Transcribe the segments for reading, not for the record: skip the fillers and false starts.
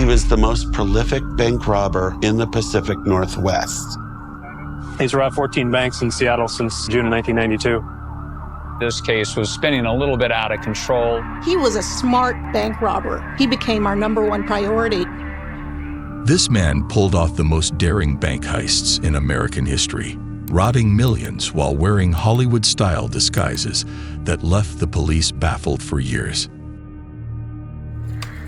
He was the most prolific bank robber in the Pacific Northwest. He's robbed 14 banks in Seattle since June of 1992. This case was spinning a little bit out of control. He was a smart bank robber. He became our #1 priority. This man pulled off the most daring bank heists in American history, robbing millions while wearing Hollywood-style disguises that left the police baffled for years.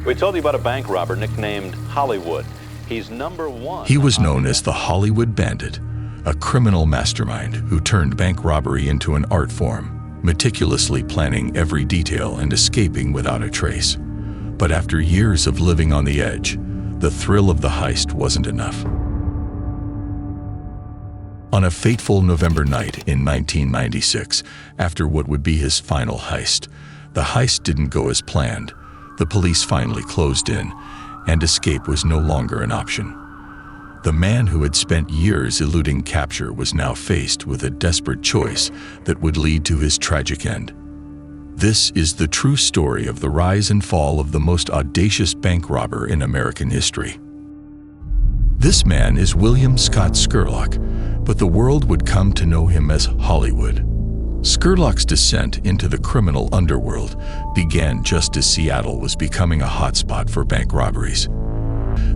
We told you about a bank robber nicknamed Hollywood. He's #1. He was known as the Hollywood Bandit, a criminal mastermind who turned bank robbery into an art form, meticulously planning every detail and escaping without a trace. But after years of living on the edge, the thrill of the heist wasn't enough. On a fateful November night in 1996, after what would be his final heist, the heist didn't go as planned. The police finally closed in, and escape was no longer an option. The man who had spent years eluding capture was now faced with a desperate choice that would lead to his tragic end. This is the true story of the rise and fall of the most audacious bank robber in American history. This man is William Scott Scurlock, but the world would come to know him as Hollywood. Scurlock's descent into the criminal underworld began just as Seattle was becoming a hotspot for bank robberies.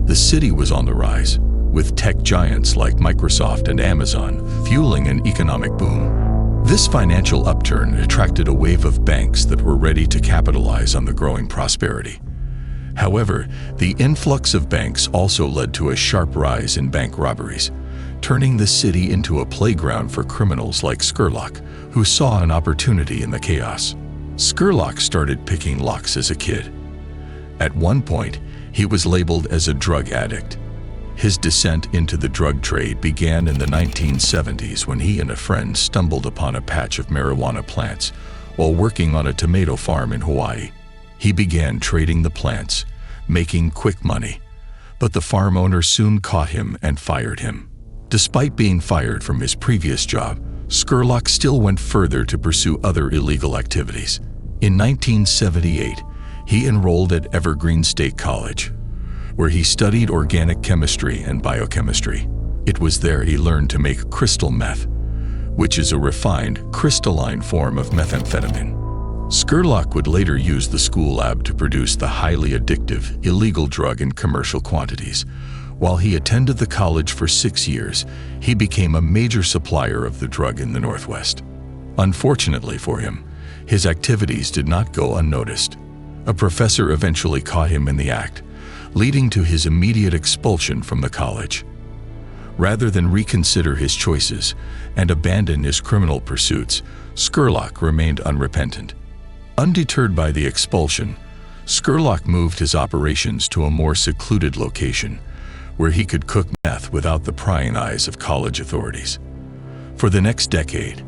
The city was on the rise, with tech giants like Microsoft and Amazon fueling an economic boom. This financial upturn attracted a wave of banks that were ready to capitalize on the growing prosperity. However, the influx of banks also led to a sharp rise in bank robberies, turning the city into a playground for criminals like Scurlock, who saw an opportunity in the chaos. Scurlock started picking locks as a kid. At one point, he was labeled as a drug addict. His descent into the drug trade began in the 1970s when he and a friend stumbled upon a patch of marijuana plants while working on a tomato farm in Hawaii. He began trading the plants, making quick money, but the farm owner soon caught him and fired him. Despite being fired from his previous job, Scurlock still went further to pursue other illegal activities. In 1978, he enrolled at Evergreen State College, where he studied organic chemistry and biochemistry. It was there he learned to make crystal meth, which is a refined, crystalline form of methamphetamine. Scurlock would later use the school lab to produce the highly addictive, illegal drug in commercial quantities. While he attended the college for 6 years, he became a major supplier of the drug in the Northwest. Unfortunately for him, his activities did not go unnoticed. A professor eventually caught him in the act, leading to his immediate expulsion from the college. Rather than reconsider his choices and abandon his criminal pursuits, Scurlock remained unrepentant. Undeterred by the expulsion, Scurlock moved his operations to a more secluded location, where he could cook meth without the prying eyes of college authorities. For the next decade,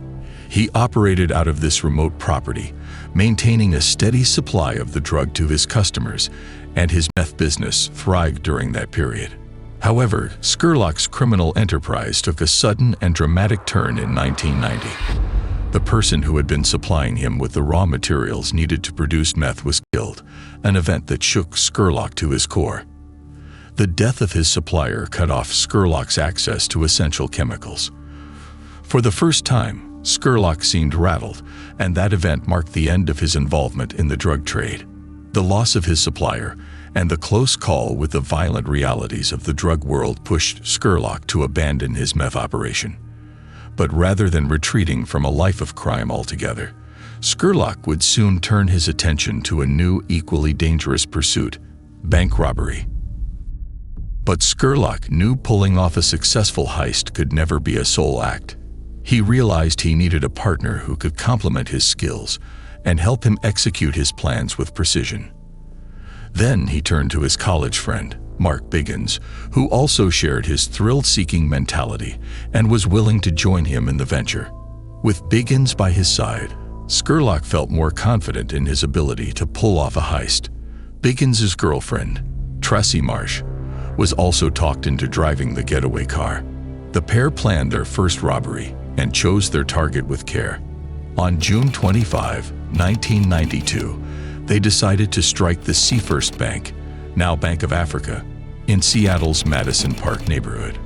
he operated out of this remote property, maintaining a steady supply of the drug to his customers, and his meth business thrived during that period. However, Scurlock's criminal enterprise took a sudden and dramatic turn in 1990. The person who had been supplying him with the raw materials needed to produce meth was killed, an event that shook Scurlock to his core. The death of his supplier cut off Scurlock's access to essential chemicals. For the first time, Scurlock seemed rattled, and that event marked the end of his involvement in the drug trade. The loss of his supplier and the close call with the violent realities of the drug world pushed Scurlock to abandon his meth operation. But rather than retreating from a life of crime altogether, Scurlock would soon turn his attention to a new, equally dangerous pursuit: bank robbery. But Scurlock knew pulling off a successful heist could never be a sole act. He realized he needed a partner who could complement his skills and help him execute his plans with precision. Then he turned to his college friend, Mark Biggins, who also shared his thrill-seeking mentality and was willing to join him in the venture. With Biggins by his side, Scurlock felt more confident in his ability to pull off a heist. Biggins' girlfriend, Tracy Marsh, was also talked into driving the getaway car. The pair planned their first robbery and chose their target with care. On June 25, 1992, they decided to strike the Seafirst Bank, now Bank of Africa, in Seattle's Madison Park neighborhood.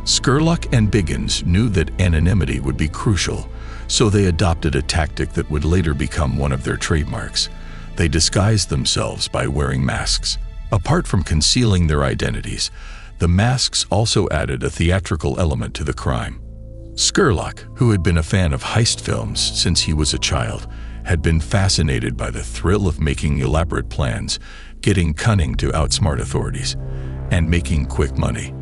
Scurlock and Biggins knew that anonymity would be crucial, so they adopted a tactic that would later become one of their trademarks. They disguised themselves by wearing masks. Apart from concealing their identities, the masks also added a theatrical element to the crime. Scurlock, who had been a fan of heist films since he was a child, had been fascinated by the thrill of making elaborate plans, getting cunning to outsmart authorities, and making quick money.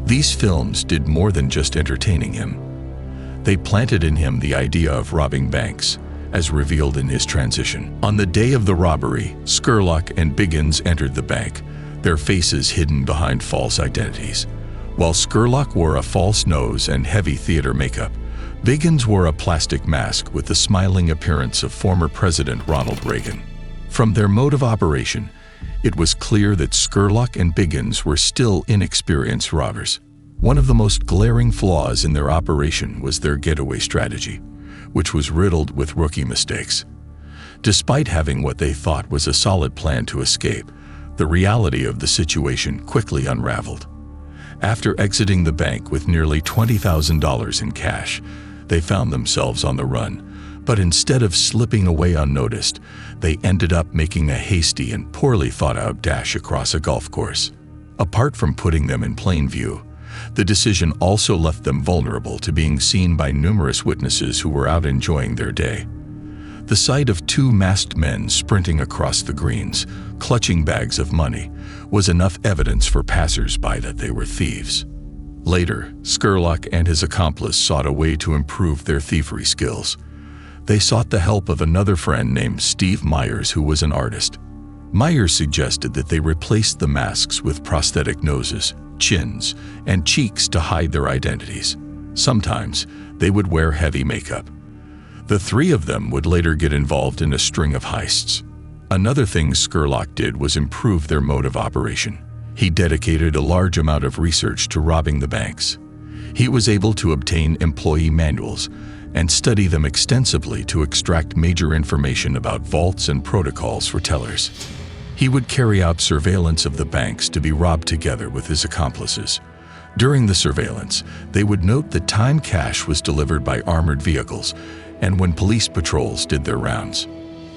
These films did more than just entertaining him. They planted in him the idea of robbing banks, as revealed in his transition. On the day of the robbery, Scurlock and Biggins entered the bank, their faces hidden behind false identities. While Scurlock wore a false nose and heavy theater makeup, Biggins wore a plastic mask with the smiling appearance of former President Ronald Reagan. From their mode of operation, it was clear that Scurlock and Biggins were still inexperienced robbers. One of the most glaring flaws in their operation was their getaway strategy, which was riddled with rookie mistakes. Despite having what they thought was a solid plan to escape, the reality of the situation quickly unraveled. After exiting the bank with nearly $20,000 in cash, they found themselves on the run, but instead of slipping away unnoticed, they ended up making a hasty and poorly thought-out dash across a golf course. Apart from putting them in plain view, the decision also left them vulnerable to being seen by numerous witnesses who were out enjoying their day. The sight of two masked men sprinting across the greens, clutching bags of money, was enough evidence for passers-by that they were thieves. Later, Scurlock and his accomplice sought a way to improve their thievery skills. They sought the help of another friend named Steve Myers, who was an artist. Myers suggested that they replace the masks with prosthetic noses, chins, and cheeks to hide their identities. Sometimes, they would wear heavy makeup. The three of them would later get involved in a string of heists. Another thing Scurlock did was improve their mode of operation. He dedicated a large amount of research to robbing the banks. He was able to obtain employee manuals and study them extensively to extract major information about vaults and protocols for tellers. He would carry out surveillance of the banks to be robbed together with his accomplices. During the surveillance, they would note the time cash was delivered by armored vehicles and when police patrols did their rounds.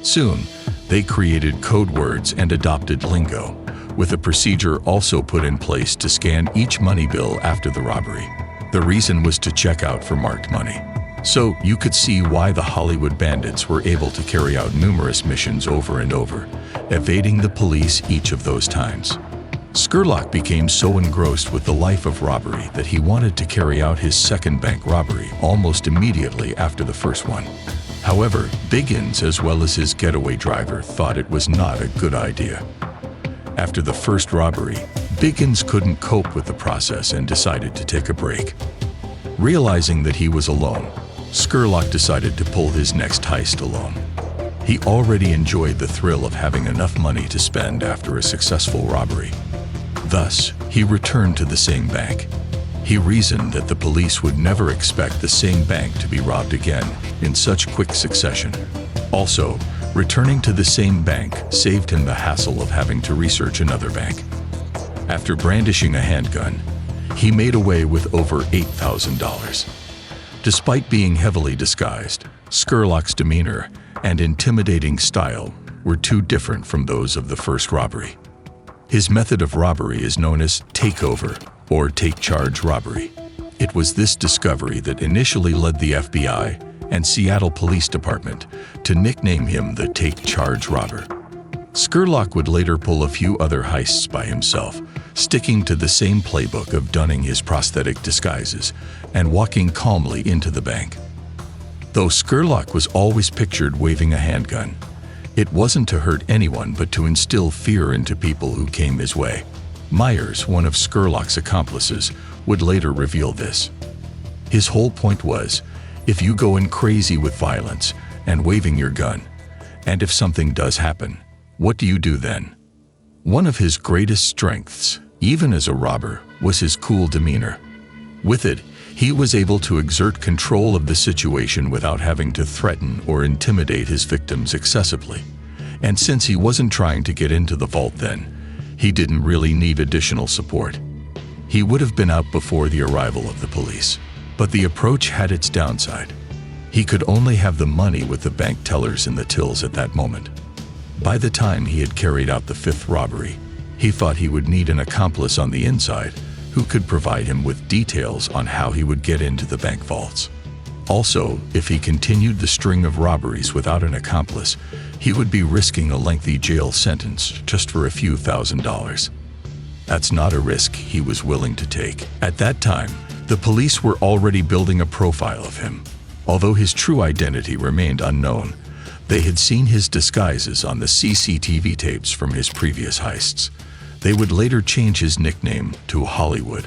Soon, they created code words and adopted lingo, with a procedure also put in place to scan each money bill after the robbery. The reason was to check out for marked money. So you could see why the Hollywood bandits were able to carry out numerous missions over and over, evading the police each of those times. Scurlock became so engrossed with the life of robbery that he wanted to carry out his second bank robbery almost immediately after the first one. However, Biggins, as well as his getaway driver, thought it was not a good idea. After the first robbery, Biggins couldn't cope with the process and decided to take a break. Realizing that he was alone, Scurlock decided to pull his next heist alone. He already enjoyed the thrill of having enough money to spend after a successful robbery. Thus, he returned to the same bank. He reasoned that the police would never expect the same bank to be robbed again in such quick succession. Also, returning to the same bank saved him the hassle of having to research another bank. After brandishing a handgun, he made away with over $8,000. Despite being heavily disguised, Scurlock's demeanor and intimidating style were too different from those of the first robbery. His method of robbery is known as takeover or take-charge robbery. It was this discovery that initially led the FBI and Seattle Police Department to nickname him the Take-Charge Robber. Scurlock would later pull a few other heists by himself, sticking to the same playbook of donning his prosthetic disguises and walking calmly into the bank. Though Scurlock was always pictured waving a handgun, it wasn't to hurt anyone but to instill fear into people who came his way. Myers, one of Scurlock's accomplices, would later reveal this. His whole point was, if you go in crazy with violence and waving your gun, and if something does happen, what do you do then? One of his greatest strengths, even as a robber, was his cool demeanor. With it, he was able to exert control of the situation without having to threaten or intimidate his victims excessively. And since he wasn't trying to get into the vault then, he didn't really need additional support. He would have been out before the arrival of the police, but the approach had its downside. He could only have the money with the bank tellers in the tills at that moment. By the time he had carried out the fifth robbery, he thought he would need an accomplice on the inside who could provide him with details on how he would get into the bank vaults. Also, if he continued the string of robberies without an accomplice, he would be risking a lengthy jail sentence just for a few $1,000s. That's not a risk he was willing to take. At that time, the police were already building a profile of him. Although his true identity remained unknown, they had seen his disguises on the CCTV tapes from his previous heists. They would later change his nickname to Hollywood,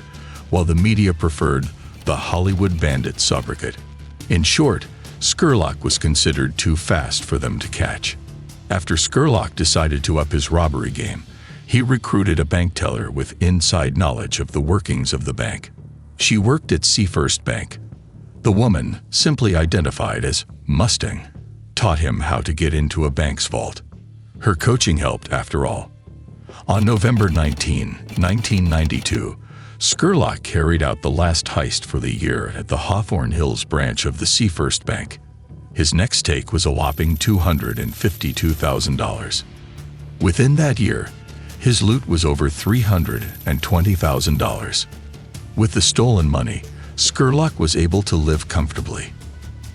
while the media preferred the Hollywood Bandit sobriquet. In short, Scurlock was considered too fast for them to catch. After Scurlock decided to up his robbery game, he recruited a bank teller with inside knowledge of the workings of the bank. She worked at Seafirst Bank. The woman, simply identified as Mustang, taught him how to get into a bank's vault. Her coaching helped, after all. On November 19, 1992, Scurlock carried out the last heist for the year at the Hawthorne Hills branch of the Seafirst Bank. His next take was a whopping $252,000. Within that year, his loot was over $320,000. With the stolen money, Scurlock was able to live comfortably.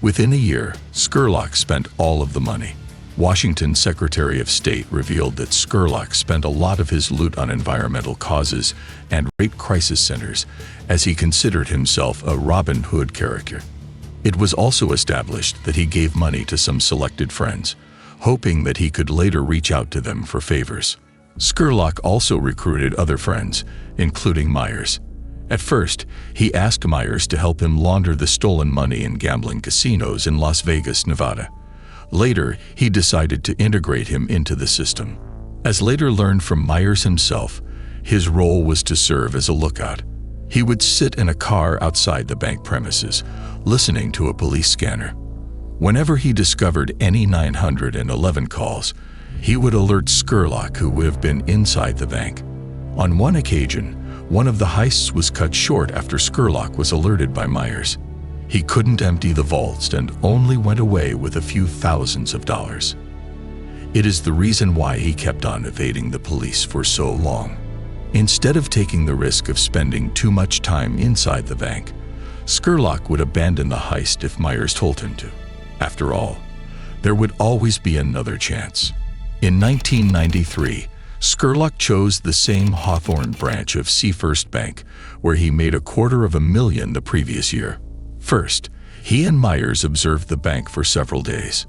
Within a year, Scurlock spent all of the money. Washington's Secretary of State revealed that Scurlock spent a lot of his loot on environmental causes and rape crisis centers, as he considered himself a Robin Hood character. It was also established that he gave money to some selected friends, hoping that he could later reach out to them for favors. Scurlock also recruited other friends, including Myers. At first, he asked Myers to help him launder the stolen money in gambling casinos in Las Vegas, Nevada. Later, he decided to integrate him into the system. As later learned from Myers himself, his role was to serve as a lookout. He would sit in a car outside the bank premises, listening to a police scanner. Whenever he discovered any 911 calls, he would alert Scurlock, who would have been inside the bank. On one occasion, one of the heists was cut short after Scurlock was alerted by Myers. He couldn't empty the vaults and only went away with a few thousands of dollars. It is the reason why he kept on evading the police for so long. Instead of taking the risk of spending too much time inside the bank, Scurlock would abandon the heist if Myers told him to. After all, there would always be another chance. In 1993, Scurlock chose the same Hawthorne branch of Seafirst Bank, where he made $250,000 the previous year. First, he and Myers observed the bank for several days.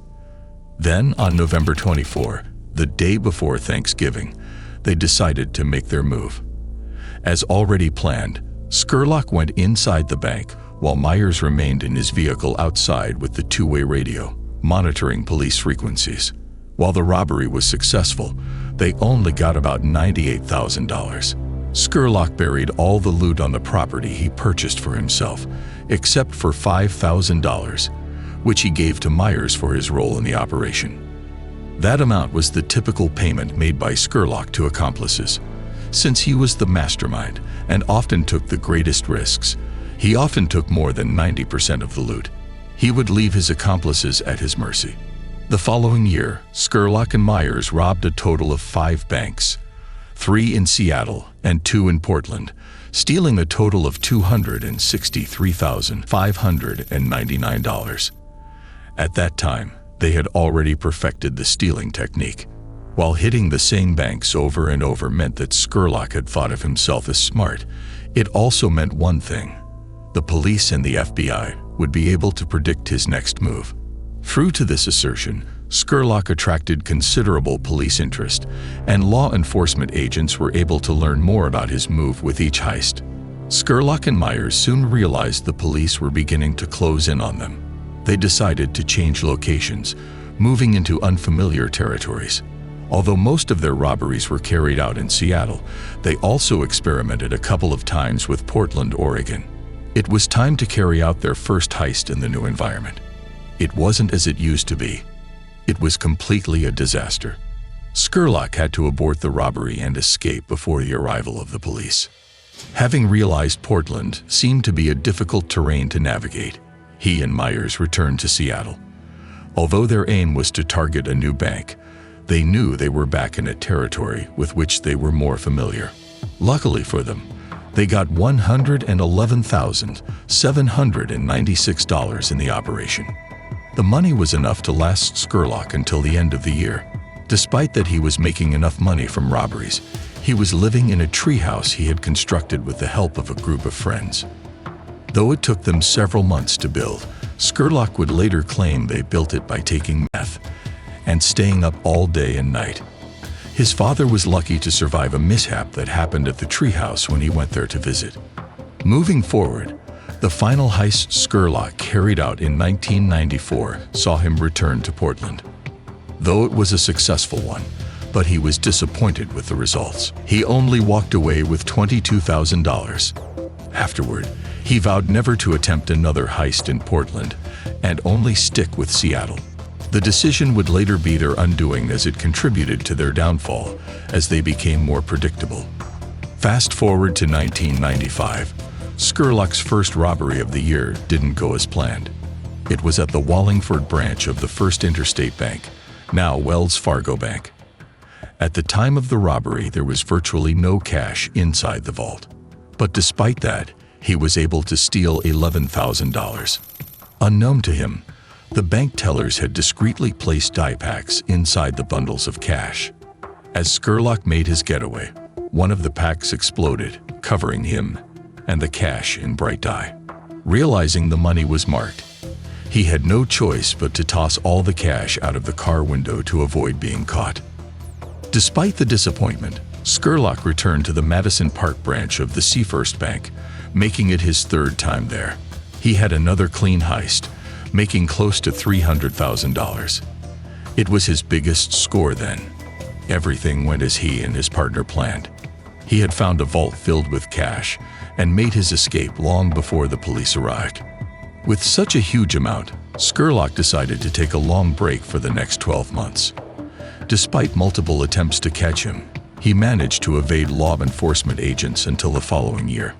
Then, on November 24, the day before Thanksgiving, they decided to make their move. As already planned, Scurlock went inside the bank while Myers remained in his vehicle outside with the two-way radio, monitoring police frequencies. While the robbery was successful, they only got about $98,000. Scurlock buried all the loot on the property he purchased for himself, except for $5,000, which he gave to Myers for his role in the operation. That amount was the typical payment made by Scurlock to accomplices. Since he was the mastermind and often took the greatest risks, he often took more than 90% of the loot. He would leave his accomplices at his mercy. The following year, Scurlock and Myers robbed a total of 5 banks, 3 in Seattle and 2 in Portland, stealing a total of $263,599. At that time, they had already perfected the stealing technique. While hitting the same banks over and over meant that Scurlock had thought of himself as smart, it also meant one thing: the police and the FBI would be able to predict his next move. True to this assertion, Scurlock attracted considerable police interest, and law enforcement agents were able to learn more about his move with each heist. Scurlock and Myers soon realized the police were beginning to close in on them. They decided to change locations, moving into unfamiliar territories. Although most of their robberies were carried out in Seattle, they also experimented a couple of times with Portland, Oregon. It was time to carry out their first heist in the new environment. It wasn't as it used to be. It was completely a disaster. Scurlock had to abort the robbery and escape before the arrival of the police. Having realized Portland seemed to be a difficult terrain to navigate, he and Myers returned to Seattle. Although their aim was to target a new bank, they knew they were back in a territory with which they were more familiar. Luckily for them, they got $111,796 in the operation. The money was enough to last Scurlock until the end of the year. Despite that he was making enough money from robberies, he was living in a treehouse he had constructed with the help of a group of friends. Though it took them several months to build, Scurlock would later claim they built it by taking meth and staying up all day and night. His father was lucky to survive a mishap that happened at the treehouse when he went there to visit. Moving forward, the final heist Scurlock carried out in 1994 saw him return to Portland. Though it was a successful one, but he was disappointed with the results. He only walked away with $22,000. Afterward, he vowed never to attempt another heist in Portland and only stick with Seattle. The decision would later be their undoing as it contributed to their downfall as they became more predictable. Fast forward to 1995. Scurlock's first robbery of the year didn't go as planned. It was at the Wallingford branch of the First Interstate Bank, now Wells Fargo Bank. At the time of the robbery, there was virtually no cash inside the vault. But despite that, he was able to steal $11,000. Unknown to him, the bank tellers had discreetly placed die packs inside the bundles of cash. As Scurlock made his getaway, one of the packs exploded, covering him and the cash in bright dye. Realizing the money was marked, he had no choice but to toss all the cash out of the car window to avoid being caught. Despite the disappointment, Scurlock returned to the Madison Park branch of the Seafirst Bank, making it his third time there. He had another clean heist, making close to $300,000. It was his biggest score then. Everything went as he and his partner planned. He had found a vault filled with cash and made his escape long before the police arrived. With such a huge amount, Scurlock decided to take a long break for the next 12 months. Despite multiple attempts to catch him, he managed to evade law enforcement agents until the following year.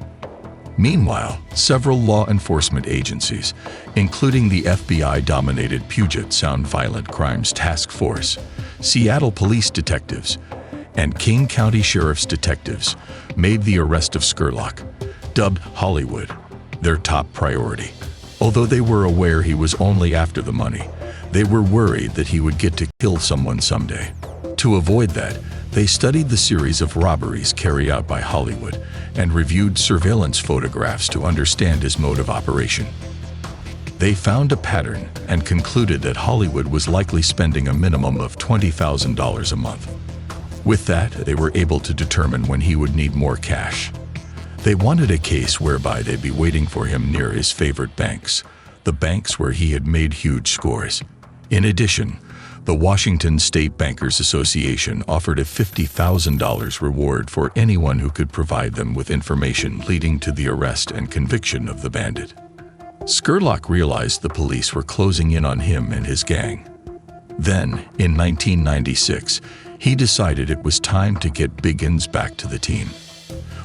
Meanwhile, several law enforcement agencies, including the FBI-dominated Puget Sound Violent Crimes Task Force, Seattle police detectives, and King County Sheriff's detectives, made the arrest of Scurlock, dubbed Hollywood, their top priority. Although they were aware he was only after the money, they were worried that he would get to kill someone someday. To avoid that, they studied the series of robberies carried out by Hollywood and reviewed surveillance photographs to understand his mode of operation. They found a pattern and concluded that Hollywood was likely spending a minimum of $20,000 a month. With that, they were able to determine when he would need more cash. They wanted a case whereby they'd be waiting for him near his favorite banks, the banks where he had made huge scores. In addition, the Washington State Bankers Association offered a $50,000 reward for anyone who could provide them with information leading to the arrest and conviction of the bandit. Scurlock realized the police were closing in on him and his gang. Then, in 1996, he decided it was time to get Biggins back to the team.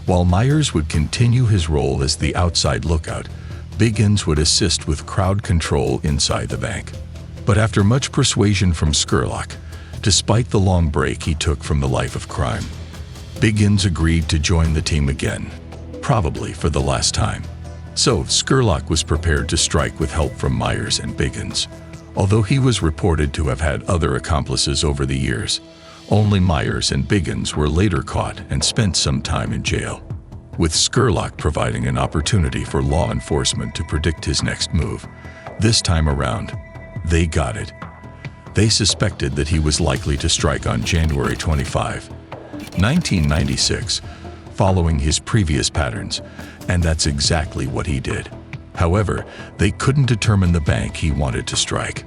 While Myers would continue his role as the outside lookout, Biggins would assist with crowd control inside the bank. But after much persuasion from Scurlock, despite the long break he took from the life of crime, Biggins agreed to join the team again, probably for the last time. So Scurlock was prepared to strike with help from Myers and Biggins. Although he was reported to have had other accomplices over the years, only Myers and Biggins were later caught and spent some time in jail, with Scurlock providing an opportunity for law enforcement to predict his next move. This time around, they got it. They suspected that he was likely to strike on January 25, 1996, following his previous patterns, and that's exactly what he did. However, they couldn't determine the bank he wanted to strike.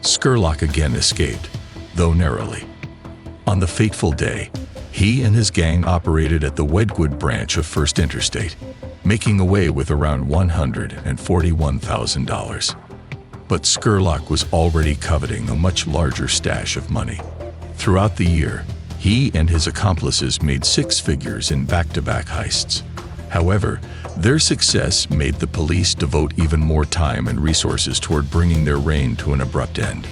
Scurlock again escaped, though narrowly. On the fateful day, he and his gang operated at the Wedgwood branch of First Interstate, making away with around $141,000. But Scurlock was already coveting a much larger stash of money. Throughout the year, he and his accomplices made 6 figures in back-to-back heists. However, their success made the police devote even more time and resources toward bringing their reign to an abrupt end.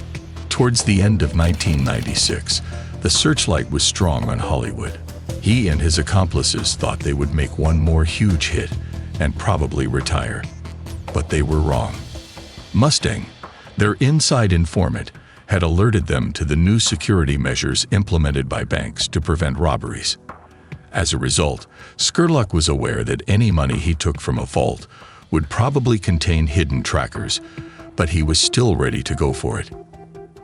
Towards the end of 1996, the searchlight was strong on Hollywood. He and his accomplices thought they would make one more huge hit and probably retire. But they were wrong. Mustang, their inside informant, had alerted them to the new security measures implemented by banks to prevent robberies. As a result, Scurlock was aware that any money he took from a vault would probably contain hidden trackers, but he was still ready to go for it.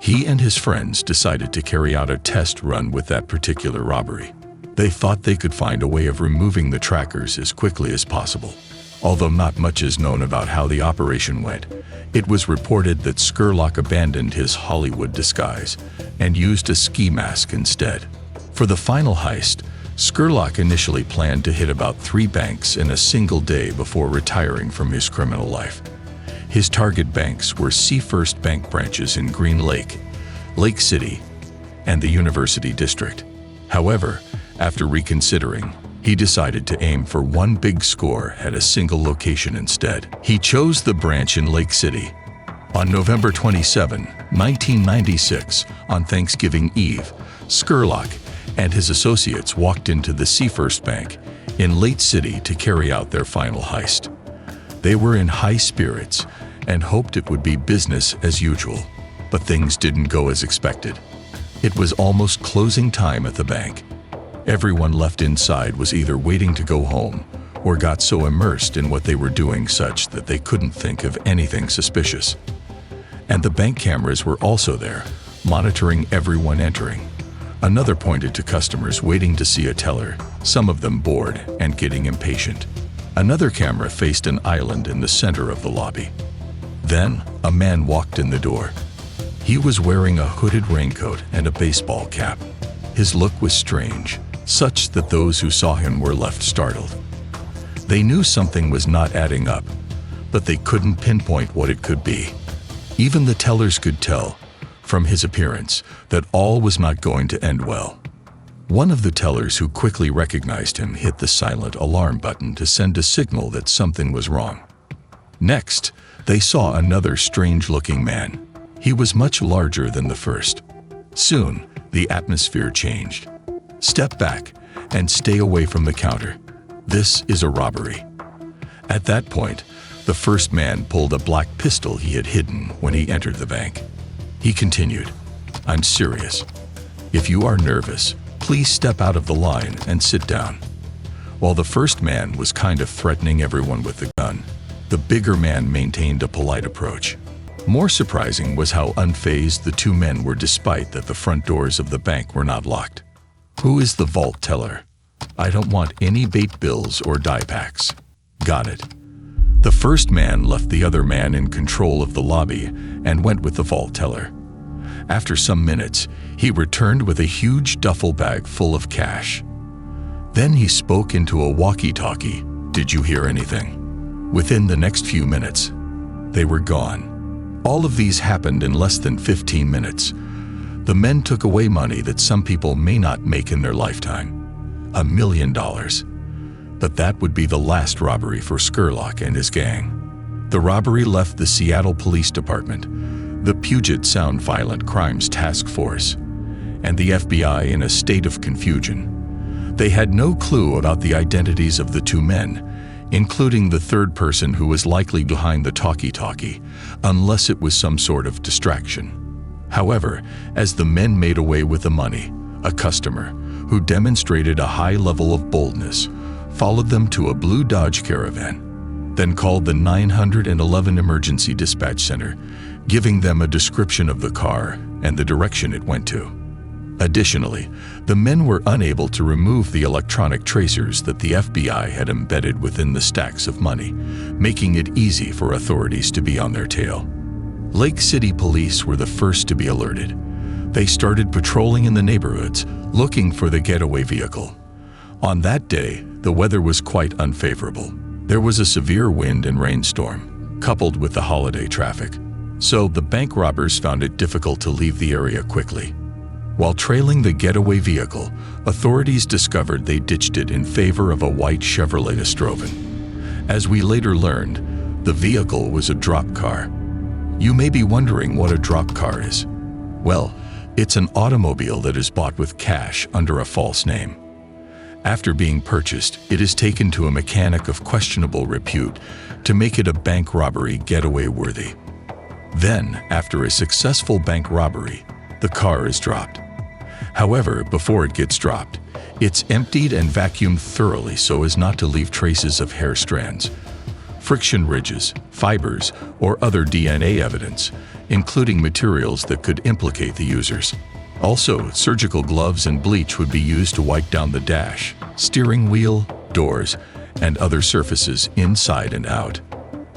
He and his friends decided to carry out a test run with that particular robbery. They thought they could find a way of removing the trackers as quickly as possible. Although not much is known about how the operation went, it was reported that Scurlock abandoned his Hollywood disguise and used a ski mask instead. For the final heist, Scurlock initially planned to hit about 3 banks in a single day before retiring from his criminal life. His target banks were First Bank branches in Green Lake, Lake City, and the University District. However, after reconsidering, he decided to aim for one big score at a single location instead. He chose the branch in Lake City. On November 27, 1996, on Thanksgiving Eve, Scurlock and his associates walked into the First Bank in Lake City to carry out their final heist. They were in high spirits and hoped it would be business as usual, but things didn't go as expected. It was almost closing time at the bank. Everyone left inside was either waiting to go home or got so immersed in what they were doing such that they couldn't think of anything suspicious. And the bank cameras were also there, monitoring everyone entering. Another pointed to customers waiting to see a teller, some of them bored and getting impatient. Another camera faced an island in the center of the lobby. Then, a man walked in the door. He was wearing a hooded raincoat and a baseball cap. His look was strange, such that those who saw him were left startled. They knew something was not adding up, but they couldn't pinpoint what it could be. Even the tellers could tell, from his appearance, that all was not going to end well. One of the tellers who quickly recognized him hit the silent alarm button to send a signal that something was wrong. Next, they saw another strange-looking man. He was much larger than the first. Soon, the atmosphere changed. Step back and stay away from the counter. This is a robbery. At that point, the first man pulled a black pistol he had hidden when he entered the bank. He continued, "I'm serious. If you are nervous, please step out of the line and sit down." While the first man was kind of threatening everyone with the gun, the bigger man maintained a polite approach. More surprising was how unfazed the 2 men were despite that the front doors of the bank were not locked. "Who is the vault teller? I don't want any bait bills or die packs." "Got it." The first man left the other man in control of the lobby and went with the vault teller. After some minutes, he returned with a huge duffel bag full of cash. Then he spoke into a walkie-talkie. "Did you hear anything?" Within the next few minutes, they were gone. All of these happened in less than 15 minutes. The men took away money that some people may not make in their lifetime. $1 million. But that would be the last robbery for Scurlock and his gang. The robbery left the Seattle Police Department, the Puget Sound Violent Crimes Task Force, and the FBI in a state of confusion. They had no clue about the identities of the 2 men, including the third person who was likely behind the talkie-talkie, unless it was some sort of distraction. However, as the men made away with the money, a customer, who demonstrated a high level of boldness, followed them to a blue Dodge Caravan, then called the 911 Emergency Dispatch Center, giving them a description of the car and the direction it went to. Additionally, the men were unable to remove the electronic tracers that the FBI had embedded within the stacks of money, making it easy for authorities to be on their tail. Lake City police were the first to be alerted. They started patrolling in the neighborhoods, looking for the getaway vehicle. On that day, the weather was quite unfavorable. There was a severe wind and rainstorm, coupled with the holiday traffic, so the bank robbers found it difficult to leave the area quickly. While trailing the getaway vehicle, authorities discovered they ditched it in favor of a white Chevrolet Strouven. As we later learned, the vehicle was a drop car. You may be wondering what a drop car is. Well, it's an automobile that is bought with cash under a false name. After being purchased, it is taken to a mechanic of questionable repute to make it a bank robbery getaway worthy. Then, after a successful bank robbery, the car is dropped. However, before it gets dropped, it's emptied and vacuumed thoroughly so as not to leave traces of hair strands, friction ridges, fibers, or other DNA evidence, including materials that could implicate the users. Also, surgical gloves and bleach would be used to wipe down the dash, steering wheel, doors, and other surfaces inside and out.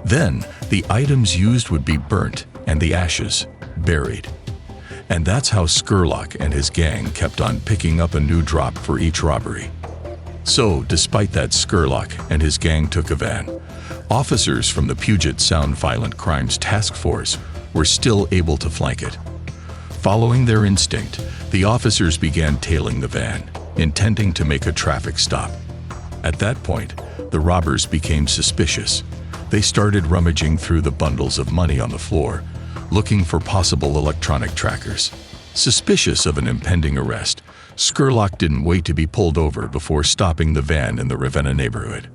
Then, the items used would be burnt and the ashes buried. And that's how Scurlock and his gang kept on picking up a new drop for each robbery. So, despite that, Scurlock and his gang took a van. Officers from the Puget Sound Violent Crimes Task Force were still able to flank it. Following their instinct, the officers began tailing the van, intending to make a traffic stop. At that point, the robbers became suspicious. They started rummaging through the bundles of money on the floor, looking for possible electronic trackers. Suspicious of an impending arrest, Scurlock didn't wait to be pulled over before stopping the van in the Ravenna neighborhood.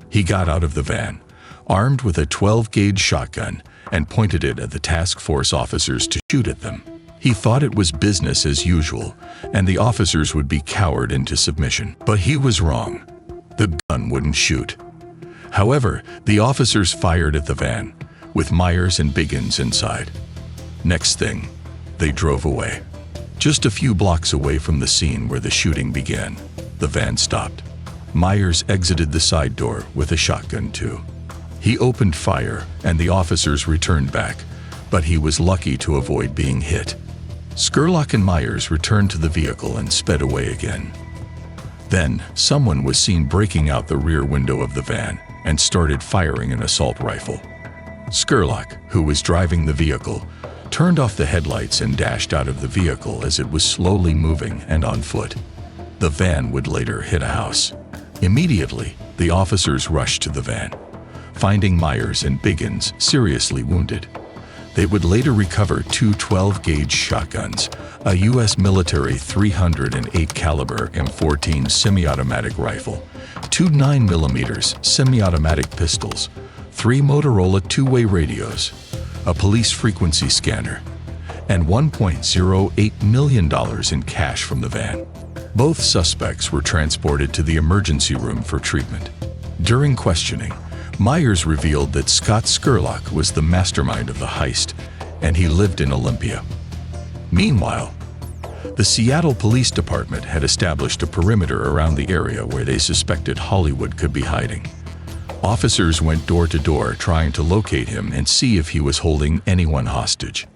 He got out of the van, armed with a 12-gauge shotgun, and pointed it at the task force officers to shoot at them. He thought it was business as usual, and the officers would be cowered into submission. But he was wrong. The gun wouldn't shoot. However, the officers fired at the van, with Myers and Biggins inside. Next thing, they drove away. Just a few blocks away from the scene where the shooting began, the van stopped. Myers exited the side door with a shotgun too. He opened fire, and the officers returned back, but he was lucky to avoid being hit. Scurlock and Myers returned to the vehicle and sped away again. Then, someone was seen breaking out the rear window of the van and started firing an assault rifle. Scurlock, who was driving the vehicle, turned off the headlights and dashed out of the vehicle as it was slowly moving and on foot. The van would later hit a house. Immediately, the officers rushed to the van, finding Myers and Biggins seriously wounded. They would later recover two 12-gauge shotguns, a U.S. military 308 caliber M14 semi-automatic rifle, two 9mm semi-automatic pistols, three Motorola two-way radios, a police frequency scanner, and $1.08 million in cash from the van. Both suspects were transported to the emergency room for treatment. During questioning, Myers revealed that Scott Scurlock was the mastermind of the heist, and he lived in Olympia. Meanwhile, the Seattle Police Department had established a perimeter around the area where they suspected Hollywood could be hiding. Officers went door to door trying to locate him and see if he was holding anyone hostage.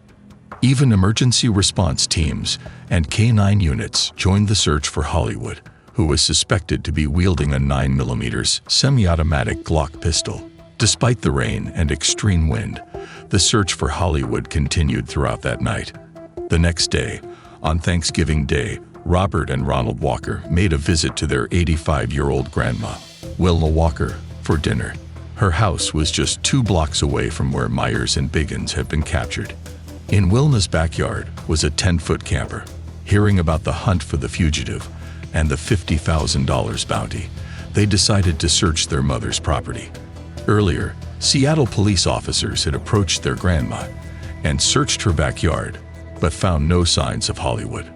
Even emergency response teams and K-9 units joined the search for Hollywood, who was suspected to be wielding a 9mm semi-automatic Glock pistol. Despite the rain and extreme wind, the search for Hollywood continued throughout that night. The next day, on Thanksgiving Day, Robert and Ronald Walker made a visit to their 85-year-old grandma, Wilna Walker, for dinner. Her house was just 2 blocks away from where Myers and Biggins had been captured. In Wilna's backyard was a 10-foot camper. Hearing about the hunt for the fugitive and the $50,000 bounty, they decided to search their mother's property. Earlier, Seattle police officers had approached their grandma and searched her backyard, but found no signs of Hollywood.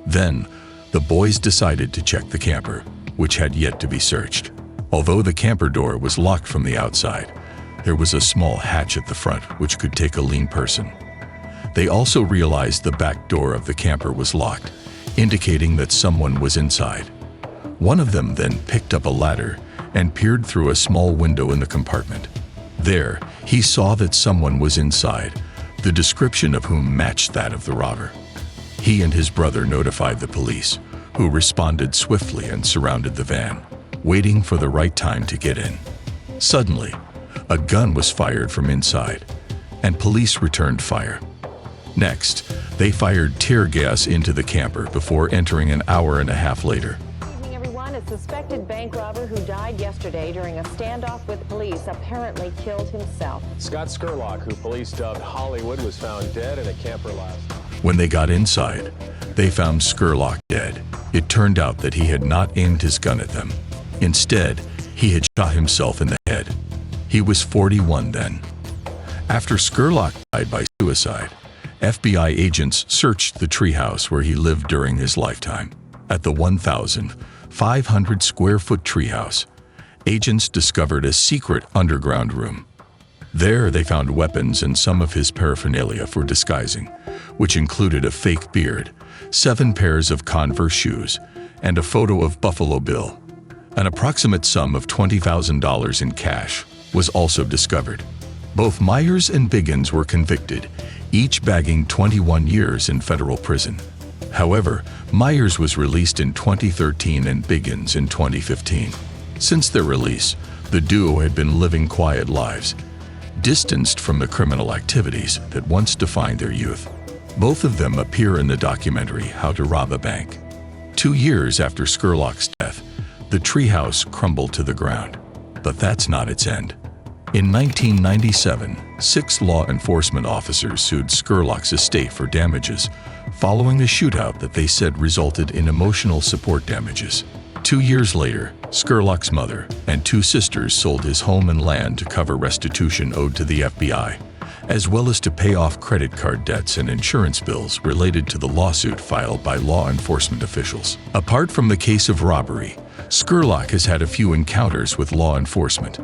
Then, the boys decided to check the camper, which had yet to be searched. Although the camper door was locked from the outside, there was a small hatch at the front which could take a lean person. They also realized the back door of the camper was locked, indicating that someone was inside. One of them then picked up a ladder and peered through a small window in the compartment. There, he saw that someone was inside, the description of whom matched that of the robber. He and his brother notified the police, who responded swiftly and surrounded the van, waiting for the right time to get in. Suddenly, a gun was fired from inside, and police returned fire. Next, They fired tear gas into the camper before entering an hour and a half later. Good evening, everyone. A suspected bank robber who died yesterday during a standoff with police apparently killed himself. Scott Scurlock, who police dubbed Hollywood, was found dead in a camper last night. When they got inside, they found Scurlock dead. It turned out that he had not aimed his gun at them. Instead, he had shot himself in the head. He was 41 then. After Scurlock died by suicide, FBI agents searched the treehouse where he lived during his lifetime. At the 1,500 square foot treehouse, agents discovered a secret underground room. There they found weapons and some of his paraphernalia for disguising, which included a fake beard, 7 pairs of Converse shoes, and a photo of Buffalo Bill. An approximate sum of $20,000 in cash was also discovered. Both Myers and Biggins were convicted, each bagging 21 years in federal prison. However, Myers was released in 2013 and Biggins in 2015. Since their release, the duo had been living quiet lives, distanced from the criminal activities that once defined their youth. Both of them appear in the documentary How to Rob a Bank. 2 years after Scurlock's death, the treehouse crumbled to the ground. But that's not its end. In 1997, 6 law enforcement officers sued Scurlock's estate for damages, following a shootout that they said resulted in emotional support damages. 2 years later, Scurlock's mother and 2 sisters sold his home and land to cover restitution owed to the FBI, as well as to pay off credit card debts and insurance bills related to the lawsuit filed by law enforcement officials. Apart from the case of robbery, Scurlock has had a few encounters with law enforcement.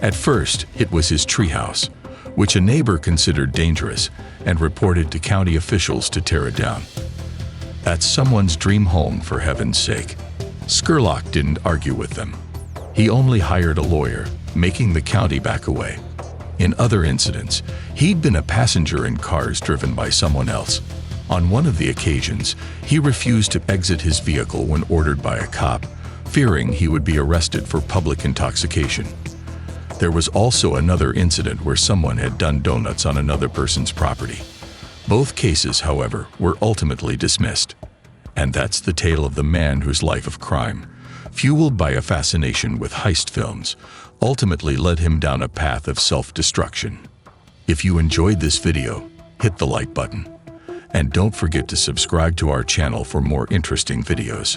At first, it was his treehouse, which a neighbor considered dangerous and reported to county officials to tear it down. That's someone's dream home, for heaven's sake. Scurlock didn't argue with them. He only hired a lawyer, making the county back away. In other incidents, he'd been a passenger in cars driven by someone else. On one of the occasions, he refused to exit his vehicle when ordered by a cop, fearing he would be arrested for public intoxication. There was also another incident where someone had done donuts on another person's property. Both cases, however, were ultimately dismissed. And that's the tale of the man whose life of crime, fueled by a fascination with heist films, ultimately led him down a path of self-destruction. If you enjoyed this video, hit the like button. And don't forget to subscribe to our channel for more interesting videos.